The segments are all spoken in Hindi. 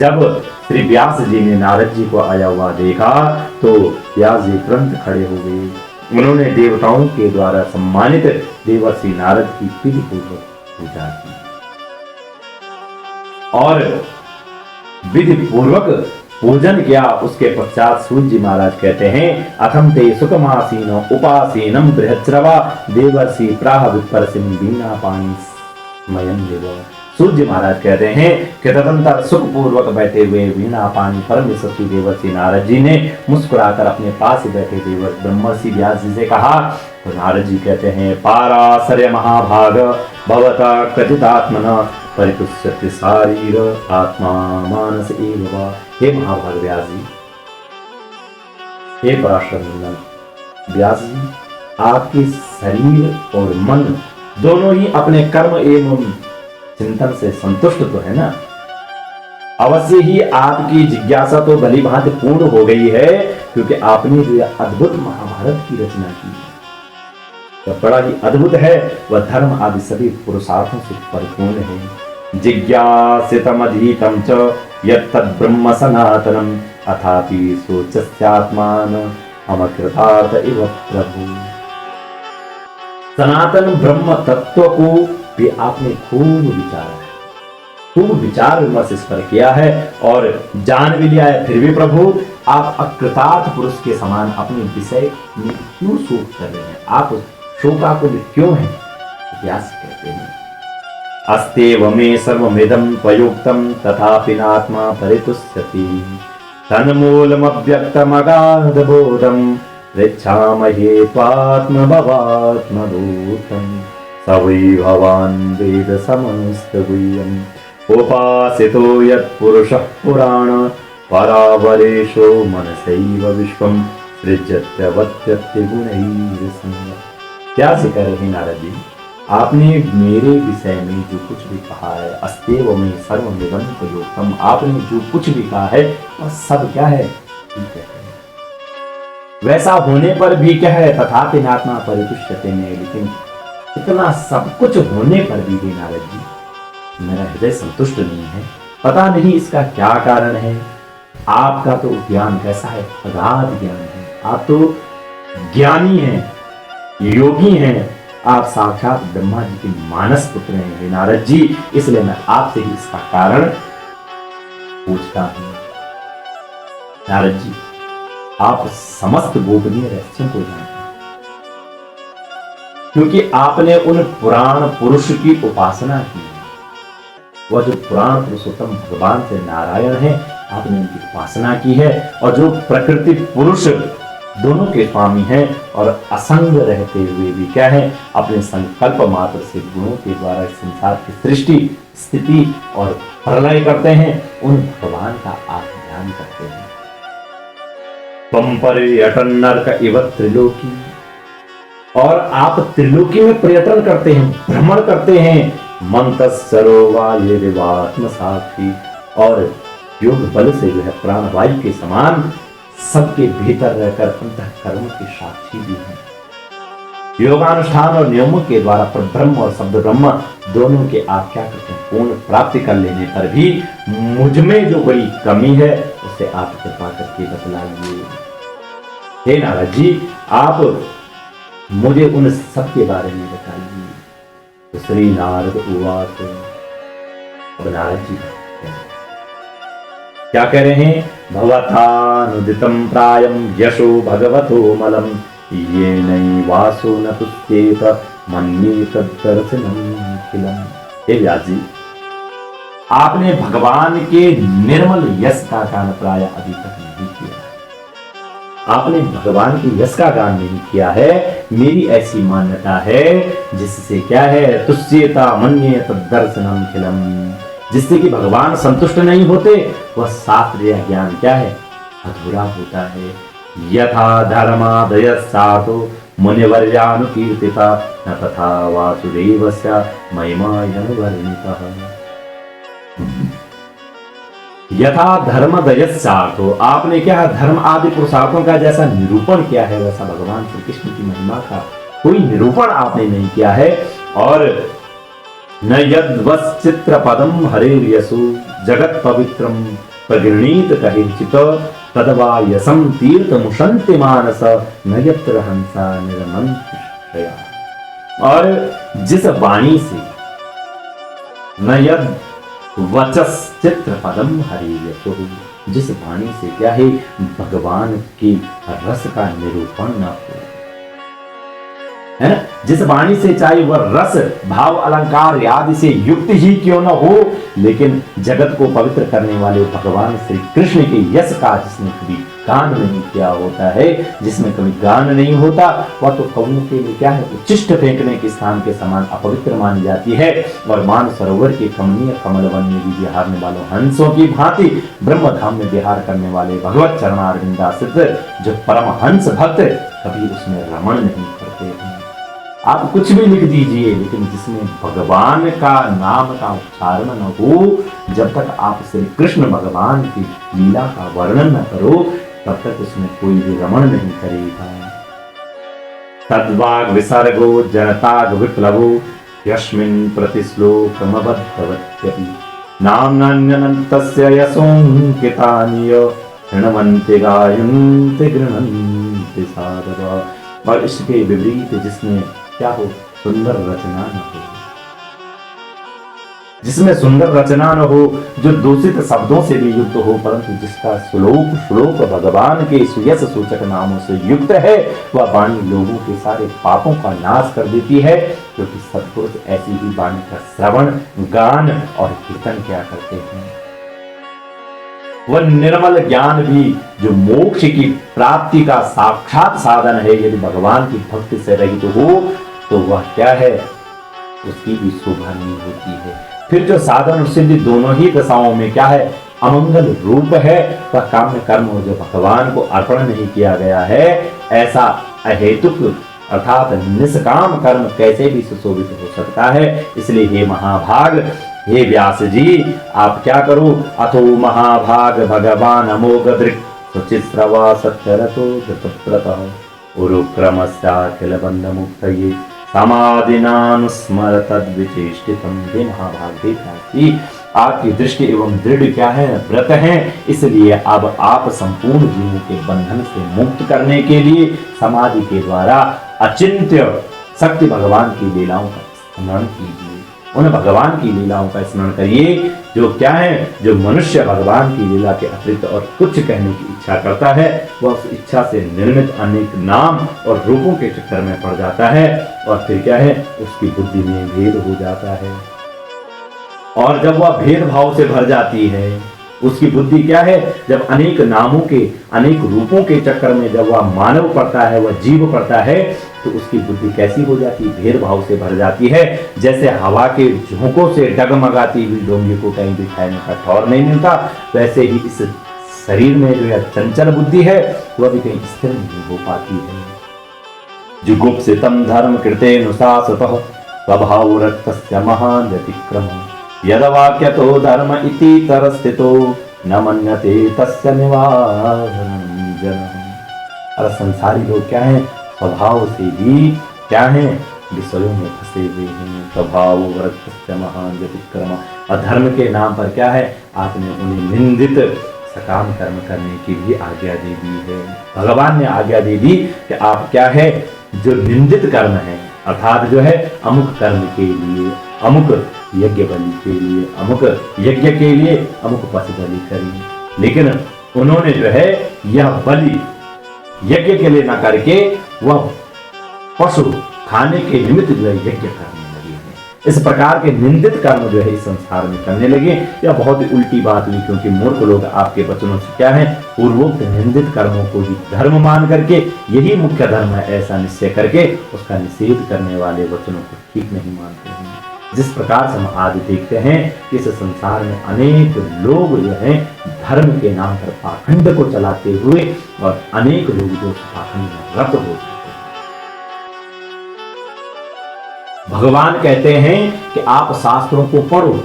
जब श्री व्यास जी ने नारद जी को आया हुआ देखा तो व्यास जी तुरंत खड़े हो गए। उन्होंने देवताओं के द्वारा सम्मानित देवर्षि नारद की विधि पूर्वक पूजा की और विधि पूर्वक पूजन किया। उसके पश्चात सूर्य जी महाराज कहते हैं, अथम ते सुखमासीन उपासीनम बृहस्रवा देवर्षि प्राह विपर्सिम वीणा पाणी स्मयं देव। सूर्य महाराज कहते हैं कि तदंतर सुख पूर्वक बैठे हुए वीणा पानी परम यशस्वी देवर्षि नारद जी ने मुस्कुराकर अपने पास बैठे देवर ब्रह्मर्षि व्यास जी से कहा। तो नारद जी कहते हैं, पाराशर्य महाभाग भवता कथितात्मना परितुष्यति शारीर आत्मा मानस एव वा। हे महाभाग व्यास जी, हे पराशर नंदन व्यास जी, आपके शरीर और मन दोनों ही अपने कर्म एवं चिंतन से संतुष्ट तो है ना। अवश्य ही आपकी जिज्ञासा तो भली भांति पूर्ण हो गई है, क्योंकि आपने जो अद्भुत महाभारत की रचना की है वह बड़ा ही अद्भुत है। वह धर्म आदि सभी पुरुषार्थों से परिपूर्ण है। जिज्ञासितमधीतं च यत्तद् ब्रह्म सनातनम अथापि सोचस्यात्मान अमकृतार्थ इव प्रभु। सनातन ब्रह्म तत्व को भी आपने खूब विचारा है, खूब विचार विमर्श इस पर किया है और जान भी लिया है। फिर भी प्रभु आप अकृतार्थ पुरुष के समान अपने विषय में क्यों शोक कर रहे हैं? आप शोकाकुल क्यों हैं? व्यास कहते हैं, अस्तेव मे सर्वमिदं प्रयुक्तं तथापि नात्मा परितुष्यति तन्मूलमव्यक्तमगाधबोधं पृच्छामहे त्वात्मभवात्मभूतम् स वै भवान् वेद समस्तगुह्यम् उपासितो यत्पुरुषः पुराण परावरेशो मनसैव विश्वं सृजत्यवत्यत्य गुणैः संग। क्या कह रहे हैं नारद जी, आपने मेरे विषय में जो कुछ भी कहा है, अस्तेव में सर्वमिदं प्रयुक्तम्, आपने जो कुछ भी कहा है वह सब क्या है? ठीक है। वैसा होने पर भी क्या है? तथापि नात्मा परितुष्यते में, लेकिन इतना सब कुछ होने पर भी नारद जी मेरा हृदय संतुष्ट नहीं है। पता नहीं इसका क्या कारण है। आपका तो ज्ञान कैसा है? अगाध ज्ञान है। आप तो ज्ञानी हैं, योगी हैं, आप साक्षात ब्रह्मा जी के मानस पुत्र हैं नारद जी। इसलिए मैं आपसे ही इसका कारण पूछता हूं। नारद जी, आप समस्त गोपनीय रहस्यों को जानते हैं, क्योंकि आपने उन पुराण पुरुष की उपासना की है। वह जो पुराण पुरुषोत्तम भगवान से नारायण है, आपने उनकी उपासना की है। और जो प्रकृति पुरुष दोनों के स्वामी हैं और असंग रहते हुए भी क्या है? अपने संकल्प मात्र से गुणों के द्वारा संसार की सृष्टि स्थिति और प्रलय करते हैं, उन भगवान का आप ध्यान करते हैं। त्वं पर्यटन नरक इव त्रिलोकी, और आप त्रिलोकी में पर्यटन करते हैं, भ्रमण करते हैं। मंतस्सरोवा ये देवात्म साक्षी, और योग बल से जो है प्राणवायु के समान सबके भीतर रहकर अंतःकरण के साक्षी भी हैं। योगानुष्ठान और नियमों के द्वारा ब्रह्म और शब्द ब्रह्म दोनों के आप क्या करते हैं? पूर्ण प्राप्ति कर लेने पर भी मुझ में जो बड़ी कमी है उसे आप कृपा करके बतलाइए। हे नारद जी, आप मुझे उन सब के बारे में बताइए। तो श्री नारद उवाच, अब नारद जी क्या कह रहे हैं? भवतानुदितं प्रायं यशो भगवतो मलं ये नई वासो न तुत्येत मन्ये तद्दर्शनं खिलम्। हे व्यास जी, आपने भगवान के निर्मल यश का गान प्राय अभी तक नहीं किया। आपने भगवान के यश का गान नहीं किया है। मेरी ऐसी मान्यता है जिससे क्या है? तुष्येता मन्ये तद्दर्शनं खिलम्, जिससे कि भगवान संतुष्ट नहीं होते, वह शास्त्रीय ज्ञान क्या है? अधूरा होता है। यथा धर्मादय साधो मुनिवर्यानुकीर्तिता न तथा वासुदेवस्य महिमायनुवर्णितः। यथा धर्मदयस्यार्थो, आपने क्या धर्म आदि पुरुषार्थों का जैसा निरूपण किया है, वैसा भगवान श्री कृष्ण की महिमा का कोई निरूपण आपने नहीं किया है। और न यद्वश्चित्र पदम हरेर्यसु जगत पवित्रम प्रगृणीत कहिंचित तदवा यसम तीर्थ मुशंति मानस न यत्र हंसा निर्मंत। और जिस वाणी से न यद वचस चित्र पदम हरियतो, जिस वाणी से क्या है भगवान के रस का निरूपण न हो, है ना, जिस वाणी से चाहे वह रस भाव अलंकार आदि से युक्त ही क्यों न हो, लेकिन जगत को पवित्र करने वाले भगवान श्री कृष्ण के यश का जिसने कभी गान नहीं किया होता है, जिसमें कभी गान नहीं होता, वह तो कौओं के लिए क्या है उच्छिष्ट फेंकने के स्थान के समान अपवित्र मानी जाती है। और मान सरोवर के कमनीय कमल वन में भी विहारने वालों हंसों की भांति ब्रह्म धाम में विहार करने वाले भगवत चरणारविंदाश्रित जो परमहंस भक्त कभी उसमें रमण नहीं करते हैं। आप कुछ भी लिख दीजिए, लेकिन जिसमें भगवान का नाम का उच्चारण न हो, जब तक आप श्री कृष्ण भगवान की लीला का वर्णन न करो, तब तक उसमें कोई भी रमण नहीं करेगा। तद्वाग विसर्गो जनताग विप्लवो यस्मिन् प्रतिश्लोकमबद्धवत्यपि नाम्नान्यनन्तस्य यशोऽङ्कितानि ऋणवन्ति गायन्ति गृह्णन्ति साधवा। और इसके विपरीत जिसमें क्या हो सुंदर रचना न हो, जिसमें सुंदर रचना न हो, जो दूषित शब्दों से भी युक्त हो, परंतु जिसका श्लोक भगवान के सुयश सूचक नामों से युक्त है, वह वाणी लोगों के सारे पापों का नाश कर देती है। क्योंकि सत्पुरुष ऐसी ही वाणी का श्रवण गान और कीर्तन क्या करते हैं। वह निर्मल ज्ञान भी जो मोक्ष की प्राप्ति का साक्षात साधन है, यदि भगवान की भक्ति से रहित हो तो वह क्या है उसकी भी शोभा नहीं होती है। फिर जो साधन और सिद्धि दोनों ही दशाओं में क्या है अमंगल रूप है, वह काम्य कर्म जो भगवान को अर्पण नहीं किया गया है, ऐसा अहेतुक अर्थात निष्काम कर्म कैसे भी सुशोभित हो सकता है। इसलिए हे महाभाग, हे व्यास जी, आप क्या करो, अथो महाभाग भगवान अमोघ दृक् सुचिश्रवा सत्यरतो धृतव्रतः उरुक्रमस्याखिल बंध मुक्तये समाधिनानुस्मर तद्विचेष्टितम्। हे महाभाग, हे व्यास जी, आपकी दृष्टि एवं दृढ़ क्या है व्रत है, इसलिए अब आप संपूर्ण जीवों के बंधन से मुक्त करने के लिए समाधि के द्वारा अचिंत्य शक्ति भगवान की लीलाओं का स्मरण कीजिए। उन भगवान की लीलाओं का स्मरण करिए जो क्या है, जो मनुष्य भगवान की लीला के अतिरिक्त और कुछ कहने की इच्छा करता है, वह उस इच्छा से निर्मित अनेक नाम और रूपों के चक्कर में पड़ जाता है और फिर क्या है उसकी बुद्धि में भेद हो जाता है। और जब वह भेदभाव से भर जाती है, उसकी बुद्धि क्या है, जब अनेक नामों के अनेक रूपों के चक्कर में जब वह मानव पड़ता है, वह जीव पड़ता है, तो उसकी बुद्धि कैसी हो जाती है, भेदभाव से भर जाती है। जैसे हवा के झोंकों से डगमगाती हुई डोंगी को कहीं भी खाने का ठौर नहीं मिलता, वैसे ही इस शरीर में जो है चंचल बुद्धि है वह भी कहीं स्थिर नहीं हो पाती है। जुगुप्सितं धर्म कृते नुशासतः स्वभाव रक्तस्य महान व्यतिक्रम यदवाक्यतो धर्म इति तरस्थितो न मन्यते तस्य निवारणं जनः। और संसारी लोग क्या है, स्वभाव से भी क्या है विषयों में फंसे हुए हैं। स्वभाव रक्तस्य महान व्यतिक्रम, और धर्म के नाम पर क्या है आपने उन्हें निंदित सकाम कर्म करने की भी आज्ञा दे दी है। भगवान ने आज्ञा दे दी कि आप क्या है जो निंदित कर्म है, अर्थात जो है अमुक कर्म के लिए, अमुक यज्ञ बलि के लिए, अमुक यज्ञ के लिए अमुक पशु बलि करिए। लेकिन उन्होंने जो है यह बलि यज्ञ के लिए न करके वह पशु खाने के निमित्त जो है यज्ञ करने लगे हैं। इस प्रकार के निंदित कर्म जो है इस संसार में करने लगे। यह बहुत ही उल्टी बात हुई, क्योंकि मूर्ख लोग आपके वचनों से क्या है पूर्वोक्त निंदित कर्मों को ही धर्म मान करके यही मुख्य धर्म है ऐसा निश्चय करके उसका निषेध करने वाले वचनों को ठीक नहीं मानते हैं। जिस प्रकार से हम आज देखते हैं कि इस संसार में अनेक लोग जो हैं धर्म के नाम पर पाखंड को चलाते हुए और अनेक लोग जो पाखंड में रत हो चुके हैं। भगवान कहते हैं कि आप शास्त्रों को पढ़ो,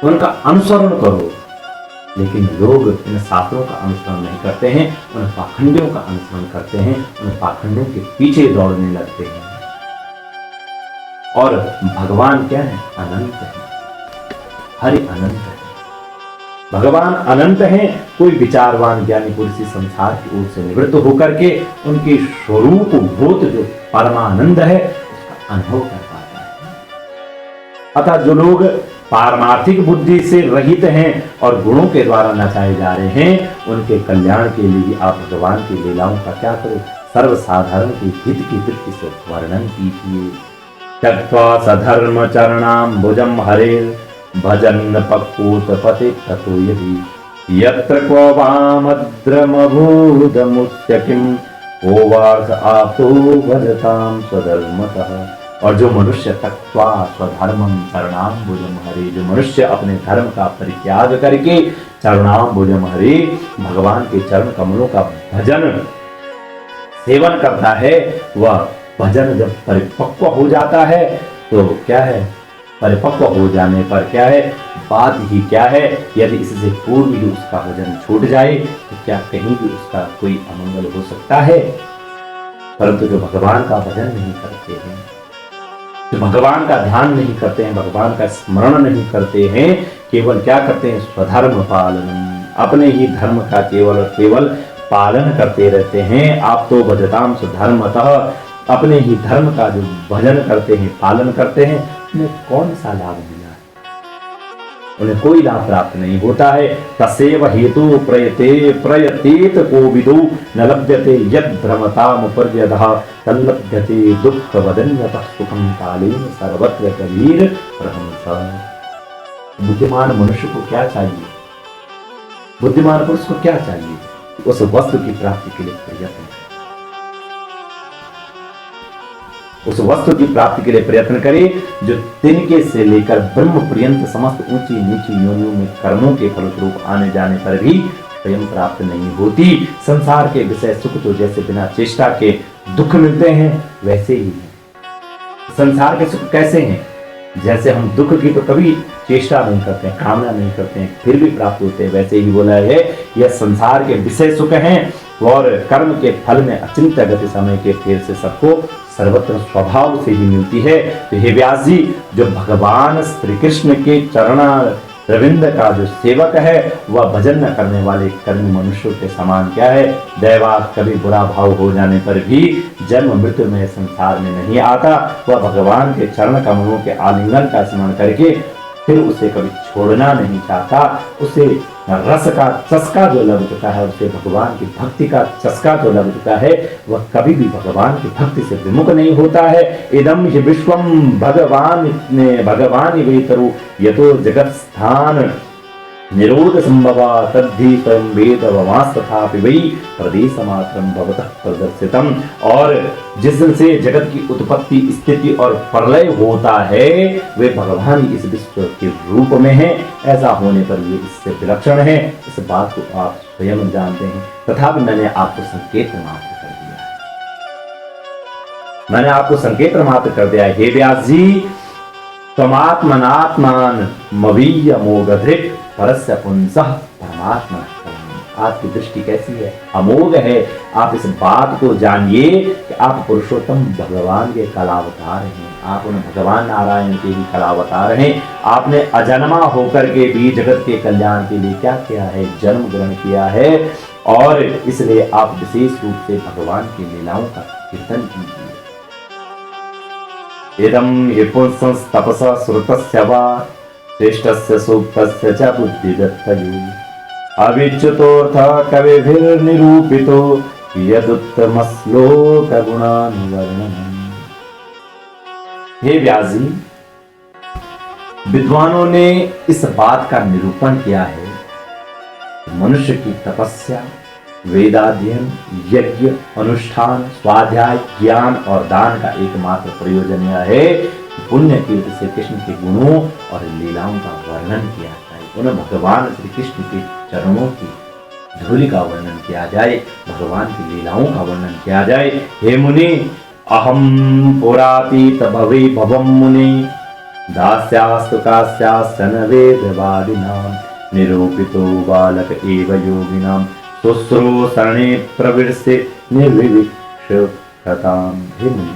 उनका अनुसरण करो, लेकिन लोग इन शास्त्रों का अनुसरण नहीं करते हैं, उन पाखंडियों का अनुसरण करते हैं, उन पाखंडियों के पीछे दौड़ने लगते हैं। और भगवान क्या है, अनंत है, हरि अनंत है। भगवान अनंत हैं। कोई विचारवान ज्ञानी पुरुष इस संसार की ओर से निवृत्त होकर के उनके स्वरूप भूत जो परमानंद है उसका अनुभव कर पाता है। अतः जो लोग पारमार्थिक बुद्धि से रहित हैं और गुणों के द्वारा नचाए जा रहे हैं, उनके कल्याण के लिए आप भगवान की लीलाओं का क्या करो, सर्वसाधारण के हित की दृष्टि से वर्णन कीजिए। त्यक्त्वा सधर्म चरणाम्बुजं हरेर् भजन् पक्वोत्पते ततो यदि यत्र क्व वामद्रमभूतमुच्य किं ओवार्थ आप्तो भजतां स्वधर्मतः। और जो मनुष्य त्यक्त्वा स्वधर्मं चरणाम्बुजं हरे, जो मनुष्य अपने धर्म का परित्याग करके चरणाम्बुजं हरे, भगवान के चरण कमलों का भजन सेवन करता है, वह भजन जब परिपक्व हो जाता है तो क्या है, परिपक्व हो जाने पर क्या है, बात ही क्या है, यदि इससे पूर्व ही उसका भजन छूट जाए तो क्या कहीं भी उसका कोई अमंगल हो सकता है। परंतु जो भगवान का भजन नहीं करते हैं, जो भगवान का ध्यान नहीं करते हैं, भगवान का स्मरण नहीं करते हैं, केवल क्या करते हैं, स्वधर्म पालनम, अपने ही धर्म का केवल और केवल पालन करते रहते हैं। आप तो भजताम स्वधर्मतः, अपने ही धर्म का जो भजन करते हैं, पालन करते हैं, उन्हें कौन सा लाभ मिला है, उन्हें कोई लाभ प्राप्त नहीं होता है। तसेव हेतु प्रयतेत कोविदो न लभ्यते यद भ्रमतामुपर्यदः तल्लभ्यते दुःख वदन्यतः सुखं कालेन सर्वत्र कबीर रहंस। बुद्धिमान मनुष्य को क्या चाहिए, बुद्धिमान पुरुष को क्या चाहिए, उस वस्तु की प्राप्ति के लिए प्रयत्न, उस वस्तु की प्राप्ति के लिए प्रयत्न करे जो तिनके से लेकर ब्रह्म पर्यंत समस्त ऊंची नीची योनियों में कर्मों के फलस्वरूप आने जाने पर भी स्वयं प्राप्त नहीं होती। संसार के विषय सुख तो जैसे बिना चेष्टा के दुख मिलते हैं वैसे ही है। संसार के सुख कैसे हैं, जैसे हम दुख की तो कभी चेष्टा नहीं करते हैं, कामना नहीं करते हैं, फिर भी प्राप्त होते हैं, वैसे ही बोला है यह संसार के विषय सुख हैं और कर्म के फल में अचिंत गति समय के फेर से सबको सर्वत्र स्वभाव से ही मिलती है। तो हे व्यास जी, जो भगवान श्री कृष्ण के चरण रविंद का जो सेवक है वह भजन न करने वाले कर्मी मनुष्यों के समान क्या है, दैवात कभी बुरा भाव हो जाने पर भी जन्म मृत्यु में संसार में नहीं आता। वह भगवान के चरण कमलों के आलिंगन का स्मरण करके फिर उसे कभी छोड़ना नहीं चाहता। उसे रस का चस्का जो लग चुका है, उसे भगवान की भक्ति का चस्का जो लग चुका है, वह कभी भी भगवान की भक्ति से विमुख नहीं होता है। इदम हि विश्वम भगवान वेतरु यतो जगत स्थान निरोध संभवा तद्धि स्वयं वेद वमास्तथापि वै प्रदेशमात्रं भवतः प्रदर्शितम्। और जिस दिन से जगत की उत्पत्ति स्थिति और प्रलय होता है वे भगवान इस विश्व के रूप में है। ऐसा होने पर ये इससे विलक्षण है, इस बात को आप स्वयं जानते हैं। तथापि मैंने आपको संकेत मात्र कर दिया, मैंने आपको संकेत मात्र कर दिया। हे व्यास जी, त्वमात्मनात्मान मवीय मोगधृक् परस्य पुंसः परमात्मा। आपकी दृष्टि कैसी है, अमोघ है। आप इस बात को जानिए कि आप पुरुषोत्तम भगवान के कलावतार हैं, आप उन भगवान नारायण के ही कलावतार हैं। आपने अजन्मा होकर के भी जगत के कल्याण के लिए क्या किया है, जन्म ग्रहण किया है। और इसलिए आप विशेष रूप से भगवान की लीलाओं का कीर्तन कीजिए। इदं हि पुंसस्तपसा श्रुतस्य वा श्रेष्ठस्य सूक्तस्य च बुद्धिदत्तयो अविच्युतोऽर्थ कविभिर्निरूपितो यदुत्तमश्लोक गुणानुवर्णनम्। हे व्यास जी, विद्वानों ने इस बात का निरूपण किया है कि मनुष्य की तपस्या, वेदाध्ययन, यज्ञ, अनुष्ठान, स्वाध्याय, ज्ञान और दान का एकमात्र प्रयोजन यह है कि पुण्य कीर्ति से कृष्ण के गुणों और लीलाओं का वर्णन किया जाए, उन्हें भगवान श्री कृष्ण के चरणों की धूलि का वर्णन किया जाए, भगवान की लीलाओं का वर्णन किया जाए। हे मुनि, अहम पुरातीत भवे भवम मुनि दास्यास्तु कास्याश्च न वेदवादिनां निरूपितो बालक एव योगिनां शुश्रूषणे प्रवृत्ति निर्विवक्षताम्। हे मुनि,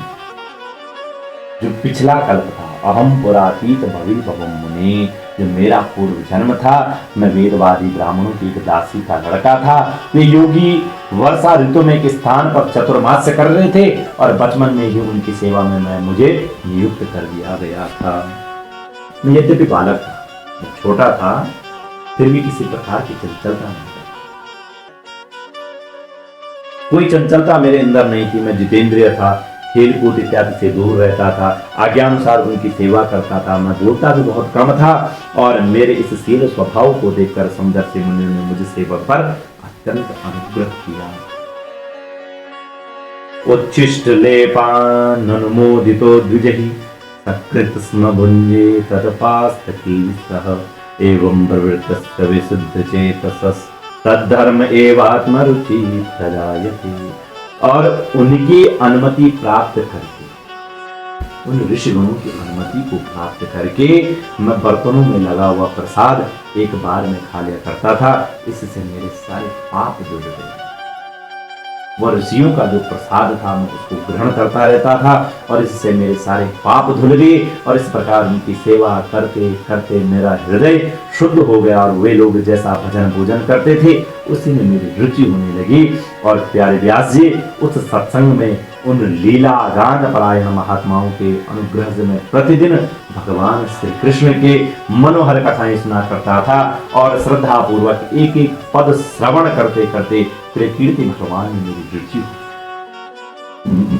जो पिछला कल्प था, अहम पुरातीत भवे भवम मुनि, जो मेरा पूर्व जन्म था। मैं वेदवादी ब्राह्मणों की एक दासी का लड़का था। वे योगी वर्षा ऋतु में एक स्थान पर चतुर्मास्य कर रहे थे और बचपन में ही उनकी सेवा में मुझे नियुक्त कर दिया गया था। मैं यद्यपि बालक था, मैं छोटा था, फिर भी किसी प्रकार की चंचलता नहीं था। कोई चंचलता मेरे अंदर नहीं थी। मैं जितेंद्रिय था, खेल कूद इत्यादि से दूर रहता था, आज्ञानुसार उनकी सेवा करता था। मैं बोलता भी बहुत कम था और मेरे इस शील स्वभाव को देखकर सौंदर्य मुनि ने मुझे सेवा पर अत्यंत अनुग्रह किया। उच्छिष्ट लेपान अनुमोदितो द्विजहि सकृत स्म भुंजे तदपास्तकीसः एवं प्रवृत्तस्य विशुद्ध चेतसस् तद्धर्म एवात्म रुचि प्रजायते। और उनकी अनुमति प्राप्त करके, उन ऋषिगणों की अनुमति को प्राप्त करके मैं बर्तनों में लगा हुआ प्रसाद एक बार में खा लिया करता था। इससे मेरे सारे पाप धुल गए। वह ऋषियों का जो प्रसाद था मैं उसको ग्रहण करता रहता था और इससे मेरे सारे पाप धुल गए। और इस प्रकार उनकी सेवा करते करते मेरा हृदय शुद्ध हो गया और वे लोग जैसा भजन पूजन करते थे उसी में मेरी रुचि होने लगी। और प्यारे व्यास जी उस सत्संग में उन लीला गान परायण महात्माओं के अनुग्रह से मैं प्रतिदिन भगवान श्री कृष्ण के मनोहर कथाएं सुना करता था और श्रद्धा पूर्वक एक एक पद श्रवण करते करते कीर्ति भगवान में मेरी रुचि हुई।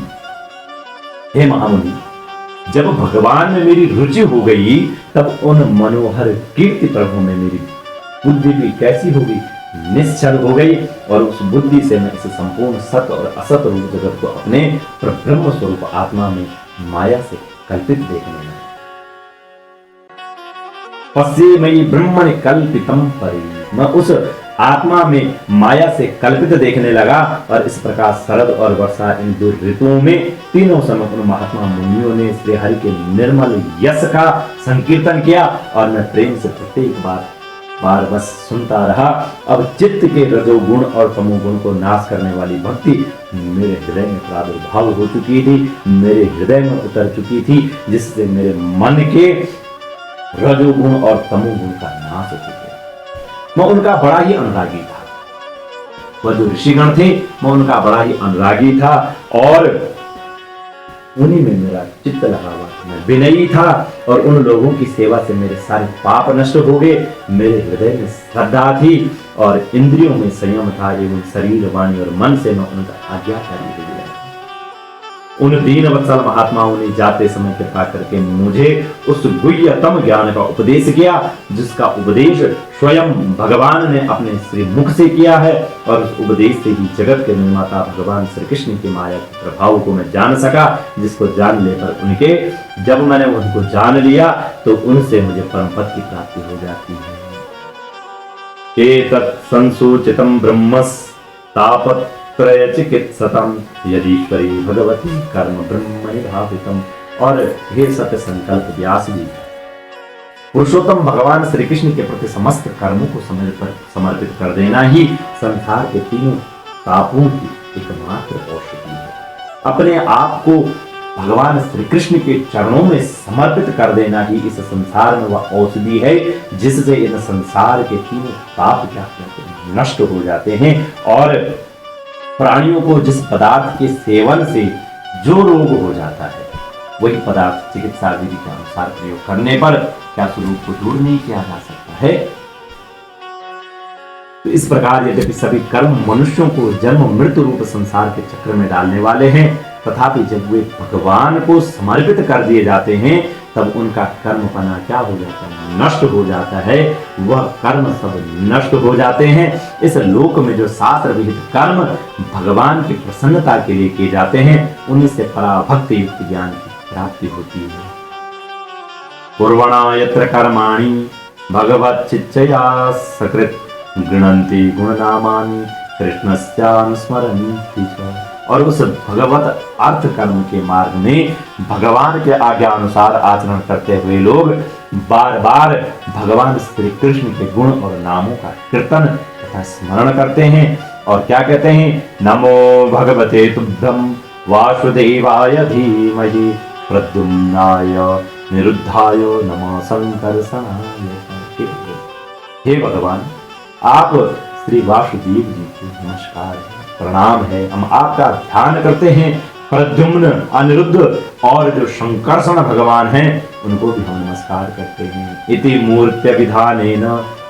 हे महामुनि, जब भगवान में मेरी रुचि हो गई तब उन मनोहर कीर्ति प्रभु में मेरी बुद्धि भी कैसी होगी, निश्चल हो गई। और उस बुद्धि से मैं इस संपूर्ण सत और असत रूप जगत को अपने ब्रह्म स्वरूप आत्मा में माया से कल्पित देखने लगा। पश्ये मयि ब्रह्मणि कल्पितम परि, मैं उस आत्मा में माया से कल्पित देखने लगा। और इस प्रकार शरद और वर्षा इन दो ऋतुओं में तीनों समय उन महात्मा मुनियों ने श्री हरि के निर्मल यश का संकीर्तन किया और मैं प्रेम से प्रत्येक बार बस सुनता रहा। अब चित्त के रजोगुण और तमोगुण को नाश करने वाली भक्ति मेरे हृदय में प्रादुर्भाव हो चुकी थी, मेरे हृदय में उतर चुकी थी, जिससे मेरे मन के रजोगुण और तमोगुण का नाश हो चुका। मैं उनका बड़ा ही अनुरागी था। वह जो ऋषिगण थे मैं उनका बड़ा ही अनुरागी था और उन्हीं में मेरा चित्त लगा हुआ था। मैं विनयी था और उन लोगों की सेवा से मेरे सारे पाप नष्ट हो गए। मेरे हृदय में श्रद्धा थी और इंद्रियों में संयम था एवं शरीर वाणी और मन से मैं उनका आज्ञाकारी हो गया। उन दीन वत्सल महात्माओं ने जाते समय कृपा करके मुझे उस गुह्यतम ज्ञान का उपदेश किया जिसका उपदेश स्वयं भगवान ने अपने श्री मुख से किया है। और उस उपदेश से ही जगत के निर्माता भगवान श्री कृष्ण की माया के प्रभाव को मैं जान सका, जिसको जान लेकर जब मैंने उनको जान लिया तो उनसे मुझे परम पद की प्राप्ति हो जाती है। एतत् संसूचितम ब्रह्मस् तापत् त्रय चिकित्सतम यदीश्वरी भगवती कर्म ब्रह्मणि भावितम। और हे सत्य संकल्प व्यास जी, पुरुषोत्तम भगवान श्री कृष्ण के प्रति समस्त कर्मों को समर्पित कर देना ही संसार के तीनों तापों की एकमात्र औषधि है। अपने आप को भगवान श्री कृष्ण के चरणों में समर्पित कर देना ही इस संसार में वह औषधि है जिससे इन संसार के तीनों ताप क्या नष्ट हो जाते हैं। और प्राणियों को जिस पदार्थ के सेवन से जो रोग हो जाता है वही पदार्थ चिकित्सा विधि के अनुसार प्रयोग करने पर क्या स्वरूप को दूर नहीं किया जा सकता है। तो इस प्रकार यद्यपि सभी कर्म मनुष्यों को जन्म मृत्यु रूप संसार के चक्र में डालने वाले हैं, तथापि जब वे भगवान को समर्पित कर दिए जाते हैं तब उनका कर्मपना क्या हो जाता है, नष्ट हो जाता है। वह कर्म सब नष्ट हो जाते हैं। इस लोक में जो शास्त्र विहित कर्म भगवान की प्रसन्नता के लिए किए जाते हैं उन्हीं से पराभक्ति युक्त ज्ञान की प्राप्ति होती है। पूर्वणा यत्र कर्माणि भगवच्चिच्चया सकृत गृणन्ति गुणनामानि कृष्णस्यानुस्मरन्ति च। और उस भगवत अर्थ कर्म के मार्ग में भगवान के आज्ञा अनुसार आचरण करते हुए लोग बार बार भगवान श्री कृष्ण के गुण और नामों का कीर्तन तथा स्मरण करते हैं। और क्या कहते हैं, नमो भगवते तुभ्यं वासुदेवाय धीमहि प्रद्युम्नाय निरुद्धाय नमः संकर्षणाय। हे भगवान, आप श्री वासुदेव जी को नमस्कार है, प्रणाम है। हम आपका ध्यान करते हैं। प्रद्युम्न, अनिरुद्ध और जो शंकरषण भगवान हैं उनको भी हम नमस्कार करते हैं। इति मूर्त्य विधानेन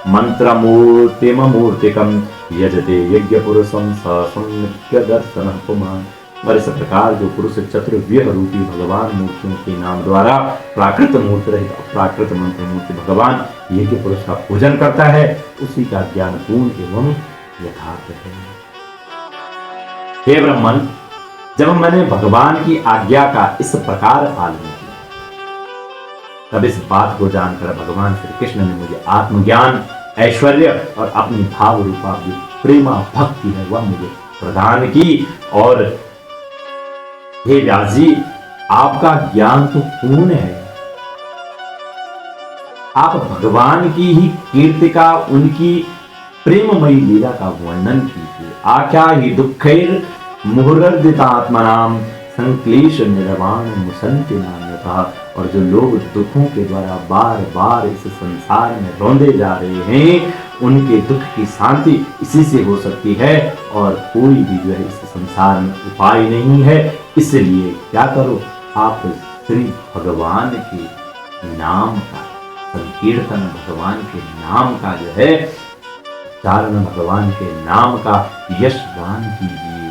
मंत्रमूर्तिमूर्तिकम यजते यज्ञ पुरुषम सनित्य दर्शन पुमान। और इस प्रकार जो पुरुष चतुर्व्यूह रूपी भगवान मूर्तियों के नाम द्वारा प्राकृत मूर्ति रहित अप्राकृत मंत्र मूर्ति भगवान यज्ञ पुरुष का पूजन करता है, उसी का ज्ञान पूर्ण एवं यथार्थ है। हे ब्राह्मण, जब मैंने भगवान की आज्ञा का इस प्रकार पालन किया, तब इस बात को जानकर भगवान श्री कृष्ण ने मुझे आत्मज्ञान, ऐश्वर्य और अपनी भाव रूपा जो प्रेमा भक्ति है वह मुझे प्रदान की। और हे व्यास जी, आपका ज्ञान तो पूर्ण है, आप भगवान की ही कीर्तिका, उनकी प्रेममयी लीला का वर्णन कीजिए। आख्या ही दुखैर मुहुर्दितात्मनाम संक्लेश निर्वाण मुसंति नान्यथा। और जो लोग दुखों के द्वारा बार बार इस संसार में रौंदे जा रहे हैं, उनके दुख की शांति इसी से हो सकती है, और कोई भी जो है इस संसार में उपाय नहीं है। इसलिए क्या करो, आप श्री भगवान के नाम का संकीर्तन, भगवान के नाम का जो है चारण, भगवान के नाम का यश गान कीजिए।